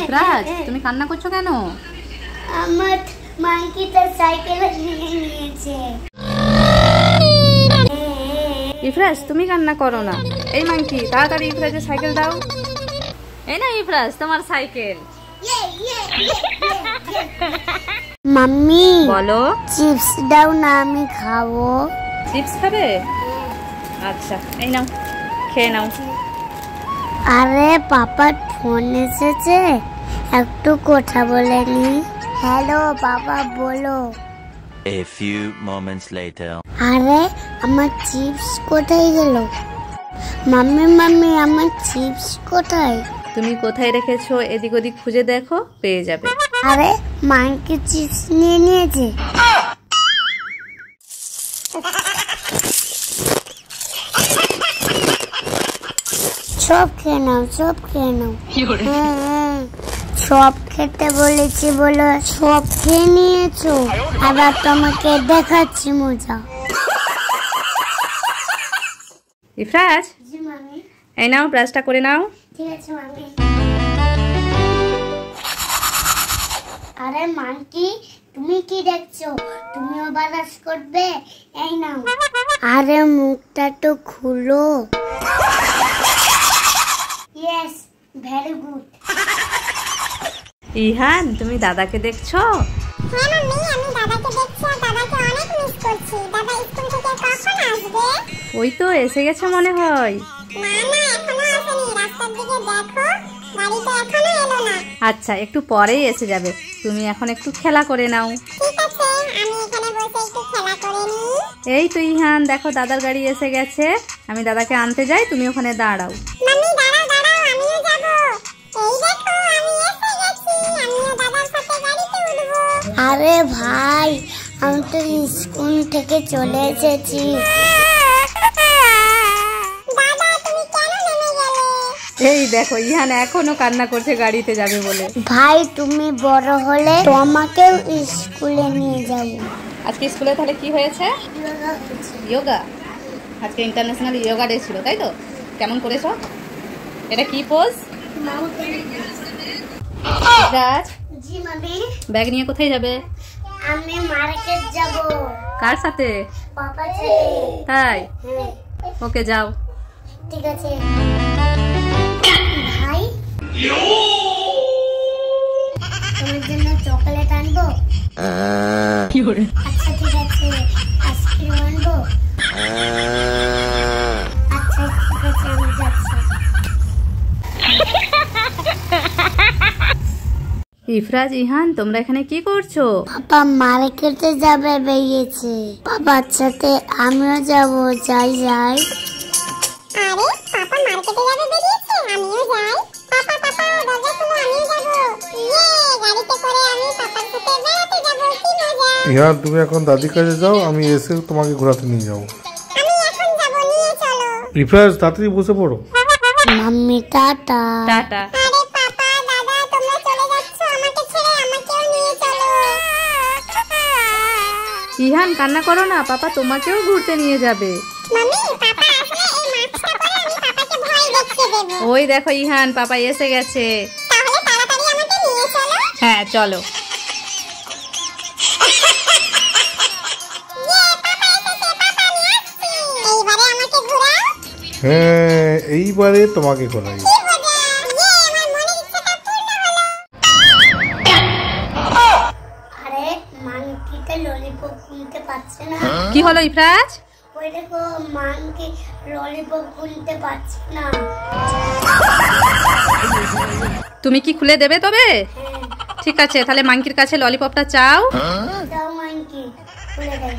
ইফরাজ তুমি কান্না করছো কেন? আমার মাঙ্কি তার সাইকেল নিয়ে নিয়েছে। ইফরাজ তুমি কান্না করো না। এই মাঙ্কি তাড়াতাড়ি ইফরাজের সাইকেল দাও। এই না ইফরাজ তোমার সাইকেল। মাম্মি বলো। চিপস দাও না, আমি খাবো। চিপস খাবে? আচ্ছা এই নাও, খেয়ে নাও। আরে পাপার ফোন এসেছে, একটু কথা বলে নি। হ্যালো পাপা বলো। A few moments later. আরে আমার চিপস কোথায় গেল? মাম্মি মাম্মি আমার চিপস কোথায়? তুমি কোথায় রেখেছো এদিক ওদিক খুঁজে দেখো, পেয়ে যাবে। আরে মাঙ্কি চিপস নিয়ে নিয়েছে। সব খেয়ে নাও, সব খেয়ে নাও। সব খেতে বলেছি বলো, সব খেয়ে নিয়েছো। আবার তোমাকে দেখাচ্ছি মজা। ইফরাজ জি মামি। এই নাও ব্রাশটা করে নাও। ঠিক আছে মামি। আরে মাঙ্কি তুমি কি দেখছো? তুমিও ব্রাশ করবে? এই নাও। আরে মুখটা তো খুলো। Yes, very good. ইহান তুমি দাদাকে দেখছো? হ্যাঁ মাম্মি, আমি দাদাকে দেখছি আর দাদাকে অনেক মিস করছি। দাদা স্কুল থেকে কখন আসবে? ওই তো এসে গেছে মনে হয়। না না, এখনো আসেনি। রাস্তার দিকে দেখো, গাড়ি তো এখনো এলো না। আচ্ছা একটু পরেই এসে যাবে, তুমি এখন একটু খেলা করে নাও। ঠিক আছে, আমি এখানে বসে একটু খেলা করে নিই। এই তো ইহান দেখো দাদার গাড়ি এসে গেছে, আমি দাদাকে আনতে যাই, তুমি ওখানে দাঁড়াও। মাম্মি দাঁড়াও দাঁড়াও, আমিও যাব। এই দেখো আমি এসে গেছি, আমিও দাদার সাথে গাড়িতে উঠবো। আরে ভাই, আমি তো স্কুল থেকে চলে এসেছি। দাদা তুমি কেন নেমে গেলে? এই দেখো ইহান এখনো কান্না করছে গাড়িতে যাবে বলে। ভাই তুমি বড় হলে তোমাকেও স্কুলে নিয়ে যাব। আজকে স্কুলে তাহলে কি হয়েছে? যোগা। আজকে ইন্টারন্যাশনাল যোগা ডে ছিল, তাই তো? কেমন করেছো? এটা কি পোজ? রাজ জি মামি। ব্যাগ নিয়ে কোথায় যাবে? আমি মার্কেট যাব। কার সাথে? পাপার সাথে। তাই? হ্যাঁ ওকে যাও। ঠিক আছে। ভাই তোমার জন্য চকলেট আনবো? আচ্ছা ঠিক আছে। আইসক্রিম আনবো? আচ্ছা ঠিক আছে, আমি যাচ্ছি। ইফরাজ ইহান তোমরা এখানে কি করছো? পাপা মার্কেটে যাবে বেরিয়েছে। পাপার সাথে আমিও যাব। যাই যাই। আরে পাপা মার্কেটে যাবে বেরিয়েছে, আমিও যাই। পাপা পাপা দরজা খুলো, আমিও যাব। ইয়ে, গাড়িতে করে আমি পাপার সাথে বেড়াতে যাব। কি মজা। ইহান তুমি এখন দাদির কাছে যাও, আমি এসে তোমাকে ঘোরাতে নিয়ে যাবো। আমি এখন যাব, নিয়ে চলো। ইফরাজ তাড়াতাড়ি বসে পড়ো। Mummy tata. টাটা। আরে পাপা দাদা তোমরা চলে যাচ্ছ, আমাকে ছেড়ে আমাকেও নিয়ে চলো। ইহান কান্না করো না, পাপা তোমাকেও ঘুরতে নিয়ে যাবে। মাম্মি পাপা আসলে এই মাছটা পরে আমি পাপাকে ভয় দেখিয়ে দেব। ওই দেখো ইহান পাপা এসে গেছে। তাহলে তাড়াতাড়ি আমাকে নিয়ে চলো। হ্যাঁ চলো। এইবারে আমাকে ঘোরাও। হ্যাঁ এইবারে তোমাকে ঘোরাই। কি মজা। আমার মনের ইচ্ছাটা পূর্ণ হলো। আরে মাঙ্কিটা ললিপপ কিনতে পারছে না। কি হলো ইফরাজ? ওই দেখো মাঙ্কি ললিপপ কিনতে পারছে না। তুমি কি খুলে দেবে তবে? ঠিক আছে তাহলে মাঙ্কির কাছে ললিপপটা চাও। দাও মাঙ্কি, খুলে দাও।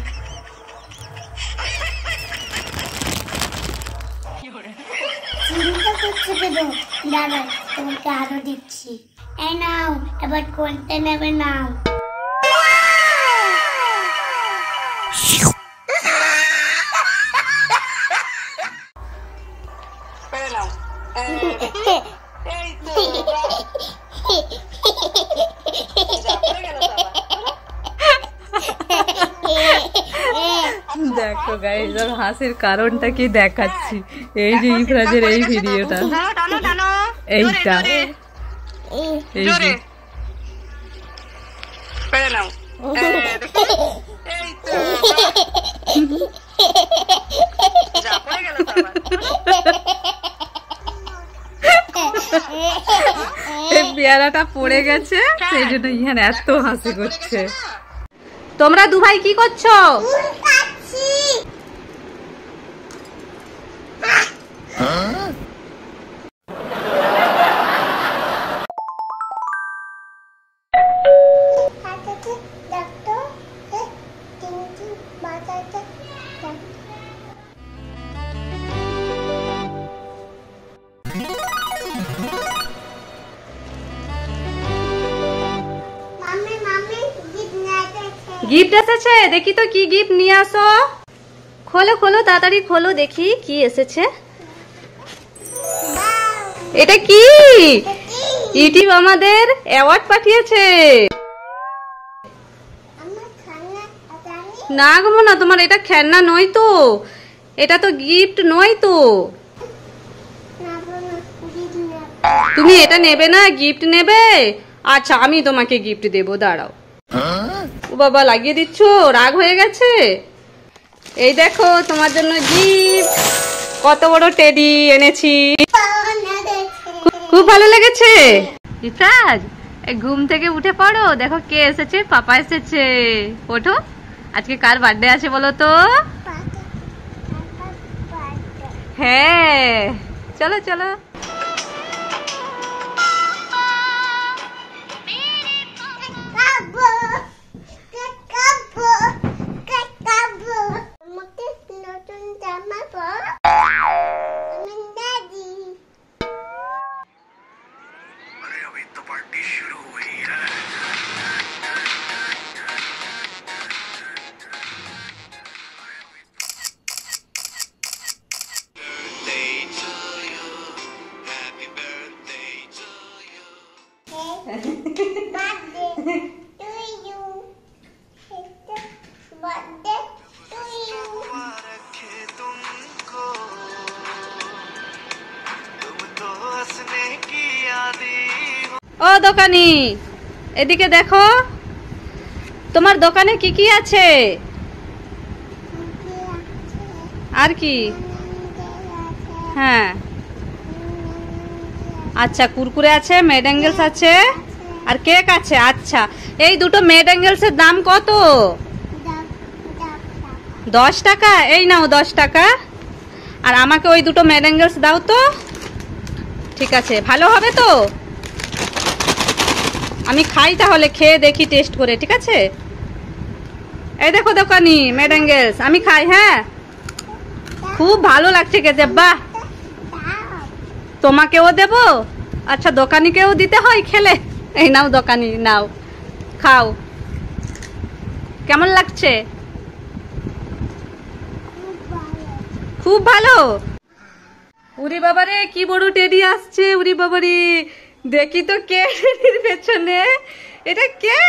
চিন্তা করছে কেন? দাদা তোমাকে আরো দিচ্ছি। এই নাও, এবার কোনটা নেবে নাও। দেখো গাইস ওর হাসির কারণটা কি দেখাচ্ছি। এই যে ইফরাজের এই ভিডিওটা, এইটা এই যে পেরে নাও। এই তো যা পড়ে গেল তো আবার। এই পেয়ারাটা পড়ে গেছে, সেই জন্য ইহান এত হাসি করছে। তোমরা দু ভাই কি করছো? গিফট এসেছে, দেখি তো কি গিফট নিয়ে আসো। খোলো খোলো, তাড়াতাড়ি খোলো, দেখি কি এসেছে। এটা কি? ইউটিউব আমাদের অ্যাওয়ার্ড পাঠিয়েছে। না গো না, তোমার এটা খেলনা নয় তো, এটা তো গিফট নয় তো। তুমি এটা নেবে না, গিফট নেবে? আচ্ছা আমি তোমাকে গিফট দেবো, দাঁড়াও। ও বাবা, লাগিয়ে দিচ্ছ, রাগ হয়ে গেছে। এই দেখো তোমার জন্য গিফট, কত বড় টেডি এনেছি। খুব ভালো লেগেছে। ইফরাজ, ঘুম থেকে উঠে পড়ো, দেখো কে এসেছে, পাপা এসেছে। ওঠো, আজকে কার বার্থডে আছে বলো তো? হ্যাঁ, চলো চলো। ও দোকানি, এদিকে দেখো, তোমার দোকানে কি কি আছে? আর কি? হ্যাঁ, আচ্ছা, কুরকুরে আছে, মেড অ্যাঙ্গেলস আছে, আর কেক আছে। আচ্ছা, এই দুটো মেড অ্যাঙ্গেলস এর দাম কত? 10 টাকা। এই নাও 10 টাকা। আর আমাকে ওই দুটো মেড অ্যাঙ্গেলস দাও তো। ঠিক আছে, ভালো হবে তো? আমি খাই, তাহলে খেয়ে দেখি, টেস্ট করে। ঠিক আছে, এই দেখো দোকানি, মেড অ্যাঙ্গেলস আমি খাই। হ্যাঁ, খুব ভালো লাগছে খেতে। বাহ, তোমাকেও দেবো? আচ্ছা, দোকানিকেও দিতে হয় খেলে। এই নাও দোকানি, নাও, খাও। কেমন লাগছে? খুব ভালো। উরি বাবারে, কি বড় টেডি আসছে। উরি বাবারে, দেখি তো কে টেডির পেছনে। এটা কে?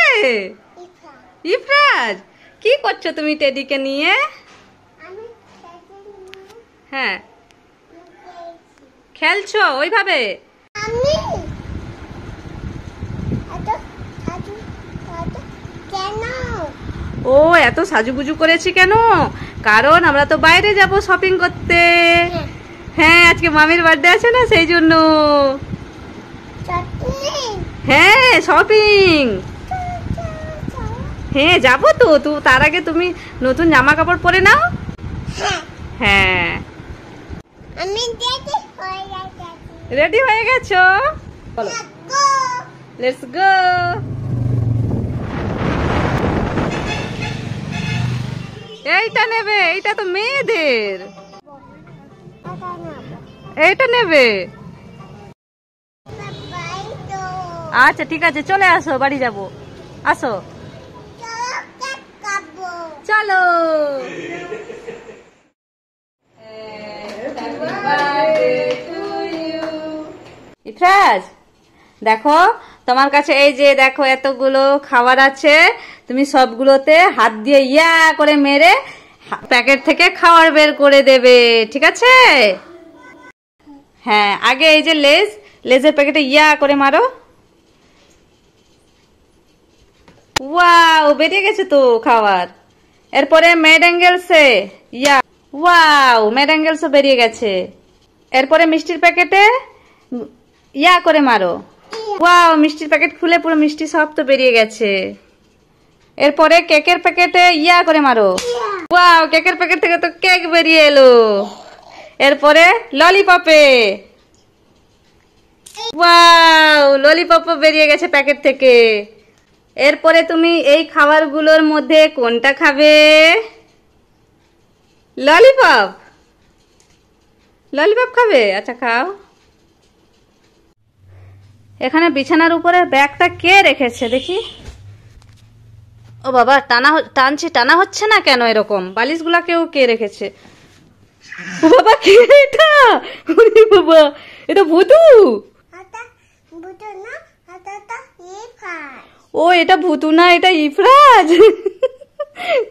ইফরাজ, কি করছো তুমি টেডিকে নিয়ে? হ্যাঁ, খেলছো ওইভাবে? ও, এত সাজুগুজু করেছি কেন? কারণ আমরা তো বাইরে যাব শপিং করতে। হ্যাঁ, আজকে মামির বার্থডে আছে না, সেই জন্য। হ্যাঁ, শপিং। হ্যাঁ, যাবো তো। তার আগে তুমি নতুন জামা কাপড় পরে নাও। হ্যাঁ, রেডি হয়ে গেছো? বলো, লেটস গো। এইটা নেবে? এইটা তো মেয়েদের। এইটা নেবে? আচ্ছা ঠিক আছে, চলে আসো, বাড়ি যাব। আসো, চলো। ইফরাজ, দেখো তোমার কাছে এই যে দেখো এতগুলো খাবার আছে, তুমি সবগুলোতে হাত দিয়ে ইয়া করে মেরে প্যাকেট থেকে খাবার বের করে দেবে, ঠিক আছে? হ্যাঁ, আগে এই যে লেজের প্যাকেটে ইয়া করে মারো, ওয়াও, বেরিয়ে গেছে তো খাবার। এরপরে মেড অ্যাঙ্গেলসে ইয়া, ওয়াও, মেড অ্যাঙ্গেলসও বেরিয়ে গেছে। এরপরে মিষ্টির প্যাকেটে ইয়া করে মারো। ওয়াও, মিষ্টির প্যাকেট খুলে পুরো মিষ্টি সব তো বেরিয়ে গেছে। এরপরে কেকের প্যাকেটে ইয়া করে মারো। ওয়াও, কেকের প্যাকেট থেকে তো কেক বেরিয়ে এলো। এরপরে ললিপপে, ওয়াও, ললিপপও বেরিয়ে গেছে প্যাকেট থেকে। এরপরে তুমি এই খাবারগুলোর মধ্যে কোনটা খাবে? ললিপপ, ললিপপ খাবে? আচ্ছা খাও। এখানে বিছানার উপরে ব্যাগটা কে রেখেছে দেখি। ও বাবা, টানা হচ্ছে না কেন এরকম? বালিশগুলা কে রেখেছে? ও বাবা, কে এটা? ওরে বাবা, এটা ভুতু। ও, এটা ভুতু না, এটা ইফরাজ।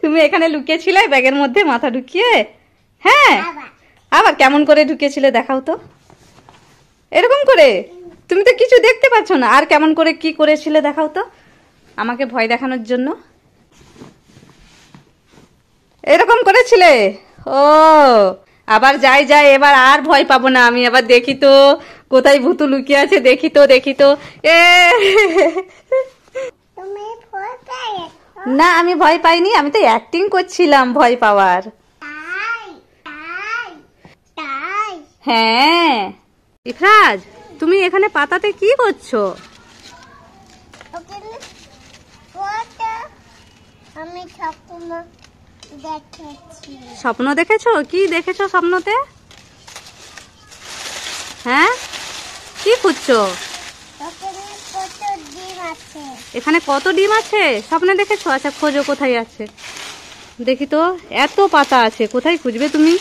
তুমি এখানে লুকিয়েছিলে ব্যাগের মধ্যে মাথা ঢুকিয়ে? হ্যাঁ, আবার কেমন করে ঢুকিয়েছিলে দেখাও তো। এরকম করে? তুমি তো কিছু দেখতে পাচ্ছ না, আর কেমন করে কি করেছিলে দেখাও তো আমাকে ভয় দেখানোর জন্য। এরকম করেছিলে? ও, আবার যাই, এবার আর ভয় পাবো না আমি। এবার দেখি তো কোথায় ভুতু লুকিয়ে আছে, দেখি তো। না, আমি ভয় পাইনি, আমি তো অ্যাক্টিং করছিলাম ভয় পাওয়ার। হ্যাঁ। ইফরাজ, তুমি এখানে পাতাতে কি করছো? আমি স্বপ্ন দেখেছো? কি দেখেছো স্বপ্নতে? হ্যাঁ, কি খুঁজছো? এখানে কত ডিম আছে স্বপ্নে দেখেছো? আচ্ছা খোঁজো, কোথায় আছে দেখি তো। এত পাতা আছে, কোথায় খুঁজবে তুমি?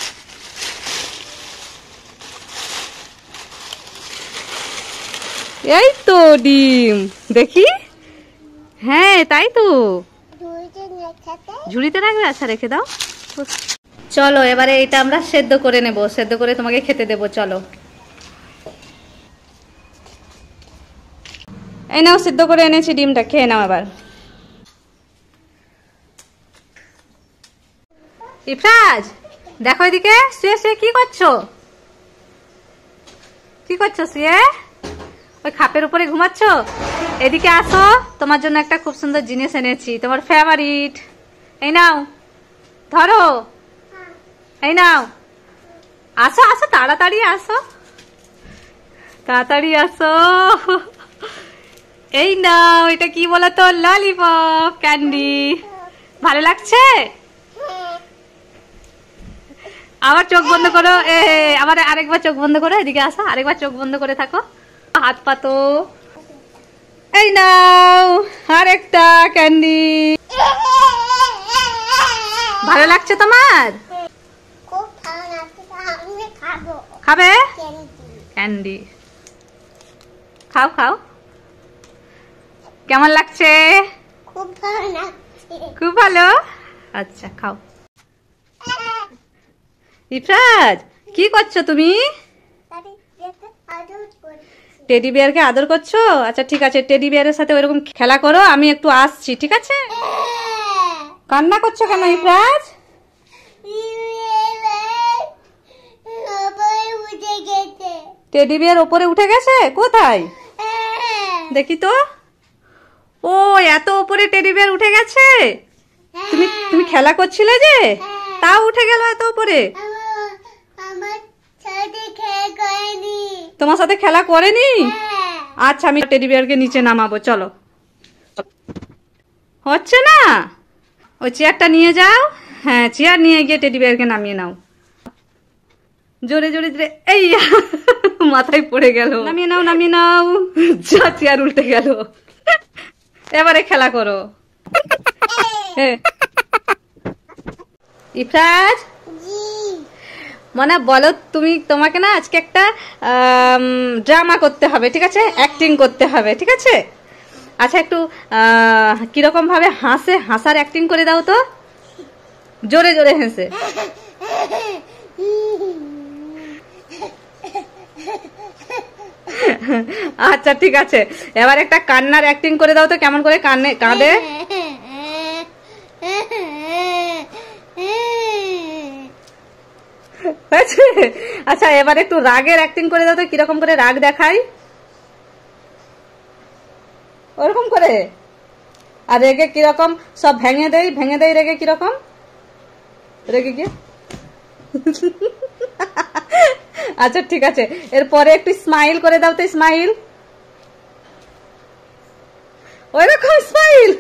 এই তো ডিম, দেখি। হ্যাঁ, তাই তো। ঝুড়িতে রাখবে? আচ্ছা রেখে দাও। চলো এবারে এটা আমরা সেদ্ধ করে নেব, সেদ্ধ করে তোমাকে খেতে দেবো। চলো, এই নাও, সিদ্ধ করে এনেছি ডিমটা, খেয়ে নাও এবার। ইফরাজ, দেখো এদিকে, শুয়ে কি করছো? শুয়ে ওই খাপের উপরে ঘুমাচ্ছ? এদিকে আসো, তোমার জন্য একটা খুব সুন্দর জিনিস এনেছি, তোমার ফেভারিট। এই নাও, ধরো। এই নাও, আসো, তাড়াতাড়ি আসো। এই নাও, এটা কি বলতো? Lollipop candy. ভালো লাগছে? আবার চোখ বন্ধ করো। আবার আরেকবার চোখ বন্ধ করো, এদিকে আসো, আরেকবার চোখ বন্ধ করে থাকো, হাত পাতো। এই নাও আরেকটা ক্যান্ডি। ভালো লাগছে তোমার? খাবে ক্যান্ডি? খাও। কেমন লাগছে? খুব ভালো। আচ্ছা খাও। ইফরাজ, কি করছো তুমি? টেডি বিয়ারকে আদর করছো? আচ্ছা ঠিক আছে, টেডি বিয়ারের সাথে ওইরকম খেলা করো, আমি একটু আসছি, ঠিক আছে? কান্না করছো কেন ইফরাজ? টেডি বিয়ার ওপরে উঠে গেছে? কোথায় দেখি তো। ও, এত উপরে টেডি বিয়ার উঠে গেছে? তুমি খেলা করছিলে যে, তাও উঠে গেল এত উপরে? তোমার সাথে খেলা করেনি? আচ্ছা, আমি টেডি বিয়ারকে নিচে নামাবো, চলো। হচ্ছে না? ওই চেয়ারটা নিয়ে যাও। হ্যাঁ, চেয়ার নিয়ে গিয়ে টেডি বিয়ারকে নামিয়ে নাও। জোরে। এই মাথায় পড়ে গেল। নামিয়ে নাও। যা, চেয়ার উল্টে গেল। এবারে খেলা করো। ইফরাজ, মনে বলো, তোমাকে না আজকে একটা ড্রামা করতে হবে, ঠিক আছে? অ্যাক্টিং করতে হবে, ঠিক আছে? আচ্ছা, একটু কিরকম ভাবে হাসার অ্যাক্টিং করে দাও তো, জোরে হেসে। আচ্ছা ঠিক আছে, এবার একটা কান্নার অ্যাক্টিং করে দাও তো, কেমন করে কাঁদে। আচ্ছা এবার একটু রাগের অ্যাক্টিং করে দাও তো, কিরকম করে রাগ দেখাই, ওরকম করে। আর রেগে কিরকম সব ভেঙে দেই রেগে কিরকম, রেগে গিয়ে। আচ্ছা ঠিক আছে, এরপরে একটু স্মাইল করে দাও তো, স্মাইল, ওইরকম স্মাইল।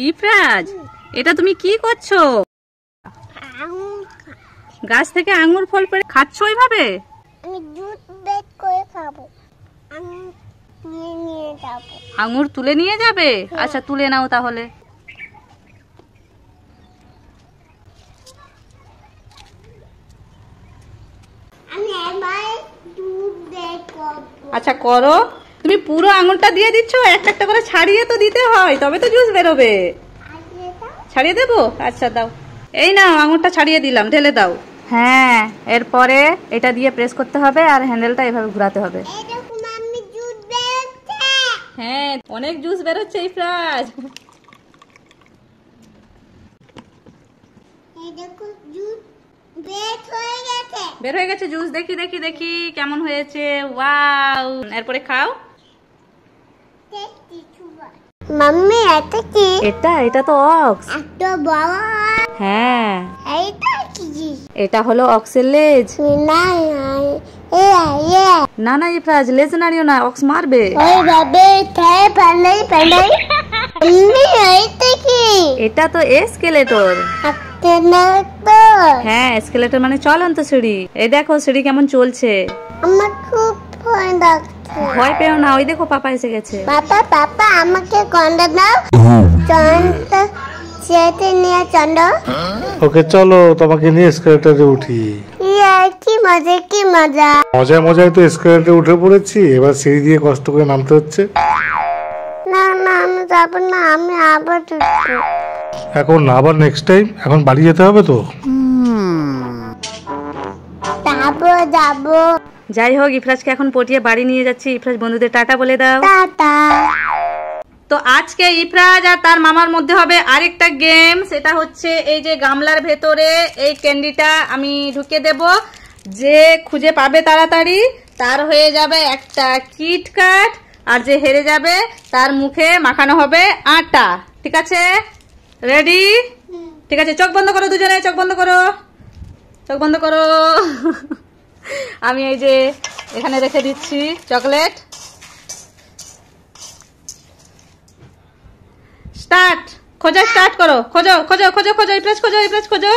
ইফরাজ, এটা তুমি কি করছো? গাছ থেকে আঙ্গুর ফল পেড়ে খাচ্ছ ওইভাবে? আমি দুধ বের করে খাবো, আমি নিয়ে যাব। আঙ্গুর তুলে নিয়ে যাবে? আচ্ছা তুলে নাও তাহলে। আমি এবার দুধ বের করব। আচ্ছা করো, তুমি পুরো আঙুরটা দিয়ে দিচ্ছ, একটা একটা করে ছাড়িয়ে তো দিতে হয়, তবে তো জুস বেরোবে। ছাড়িয়ে দেবো? আচ্ছা দাও, এই নাও আঙুরটা ছাড়িয়ে দিলাম, ঢেলে দাও। হ্যাঁ, এরপরে এটা দিয়ে প্রেস করতে হবে আর হ্যান্ডেলটা এভাবে ঘোরাতে হবে। এরকম আমি দুধ বেরোচ্ছে। হ্যাঁ, অনেক জুস বেরোচ্ছে ইফরাজ। এরকম দুধ বের হয়ে গেছে। বের হয়ে গেছে জুস, দেখি দেখি দেখি কেমন হয়েছে। ওয়াও, এরপরে খাও। মাম্মি এটা কি? এটা তো অক্স। এত বড়। হ্যাঁ, এইটা কি? এটা হলো অক্সের লেজ। না না না ইফরাজ, লেজ নাড়িও না, অক্স মারবে। ওই ভাবে তাই পালাই। এইটা কি? এটা তো এসকেলেটর। হ্যাঁ, এসকেলেটর মানে চলন্ত সিঁড়ি। এই দেখো সিঁড়ি কেমন চলছে। আমার খুব ভয় লাগছে। ভয় পেও না, ওই দেখো পাপা এসে গেছে। পাপা আমাকে কন্ডা দাও। চন্দ চেতে নিয়ে চন্দ। ওকে চলো, তোমাকে নিয়ে এসকেলেটরে উঠি। কি মজা। মজায় তো এসকেলেটরে উঠে পড়েছি, এবার সিঁড়ি দিয়ে কষ্ট করে নামতে হচ্ছে। না আমি যাবো না, আমি আবার উঠবো। এখন না, আবার নেক্সট টাইম। এখন বাড়ি যেতে হবে তো। যাবো। যাই হোক, ইফরাজকে এখন পটিয়ে বাড়ি নিয়ে যাচ্ছি। ইফরাজ বন্ধুদের টাটা বলে দাও। টাটা। তো আজকে ইফরাজ আর তার মামার মধ্যে হবে আরেকটা গেম, সেটা হচ্ছে এই যে গামলার ভেতরে এই ক্যান্ডিটা আমি ঢুকে দেব, যে খুঁজে পাবে তাড়াতাড়ি তার হয়ে যাবে একটা কিটক্যাট, আর যে হেরে যাবে তার মুখে মাখানো হবে আটা। ঠিক আছে? রেডি? ঠিক আছে, চোখ বন্ধ করো দুজনে, চোখ বন্ধ করো। আমি এই যে এখানে রেখে দিচ্ছি চকলেট। স্টার্ট, খোঁজা স্টার্ট করো। খোঁজো ইফরাজ খোঁজো।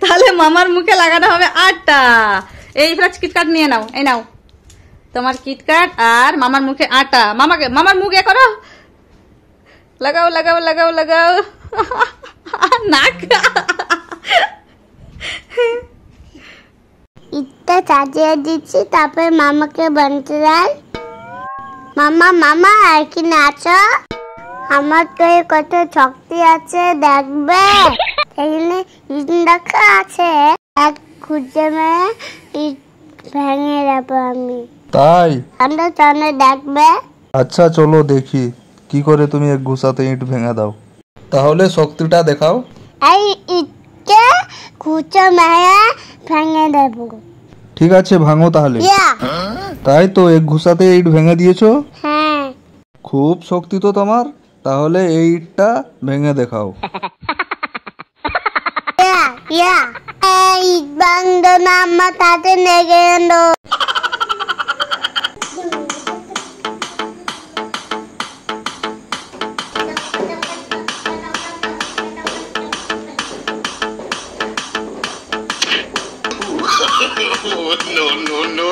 তাহলে মামার মুখে লাগানো হবে আটা। এই ইফরাজ কিটক্যাট নিয়ে নাও, এই নাও তোমার কিটক্যাট, আর মামার মুখে আটা। মামার মুখে করো, লাগাও। নাক। ইটটা চাচিয়ে দিচ্ছি, তারপর মামাকে বলতে যাই, মামা আর কি নাচো, আমার তো কত শক্তি আছে দেখবে। এখানে ইট রাখা আছে, এক খুঁজে ইট ভেঙে যাবো আমি। তাই? চন্দ্র দেখবে। আচ্ছা চলো দেখি কি করে তুমি এক ঘুষাতে ইট ভেঙে দাও। তাহলে শক্তিটা দেখাও। এই ইটকে খুঁজে মেরে ভেঙে দেবো। ঠিক আছে, ভাঙো তাহলে। ইয়া। তাই তো, এক ঘুষাতে ইট ভেঙে দিয়েছো? হ্যাঁ। খুব শক্তি তো তোমার, তাহলে এই ইটটা ভেঙে দেখাও। ইয়া। এই ইট বন্ধ না, আমার তাতে লেগে গেল। no.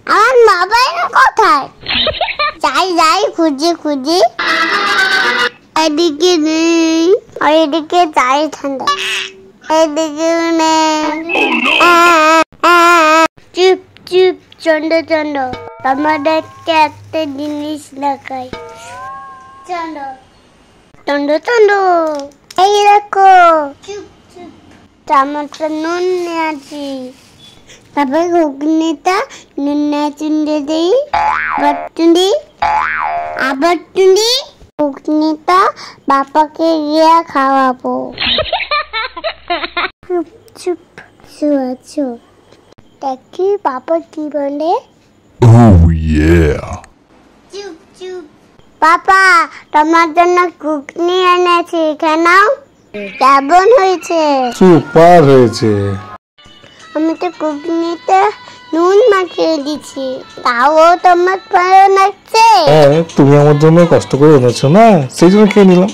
আমার মোবাইল কোথায়? যাই খুঁজি। এদিকে নেই, আর এদিকে যাই ঠান্ডা, এদিকে নেই। চুপ চুপ চন্ড চন্ড, তোমাদেরকে একটা জিনিস দেখাই। চন্ড চন্ড চন্ড, এই দেখো। চুপ চুপ, চামচটা নুন নিয়েছি। তারপর ঘুগনিটা নুন নিয়ে চুন্ডে দিই, আবার চুন্ডি, আবার চুন্ডি। ঘুগনিটা বাবাকে গিয়ে খাওয়াবো। চুপ চুপ, শুয়েছো। দেখি বাবা কি বলে। চুপ চুপ, বাবা তোমার জন্য ঘুগনি এনেছি, কেন? কেমন হয়েছে? সুপার হয়েছে। আমি তো ঘুগনিতে নুন মাখিয়ে দিচ্ছি, তাও তোমার ভালো লাগছে। হ্যাঁ, তুমি আমার জন্য কষ্ট করে এনেছো না, সেই জন্য খেয়ে নিলাম।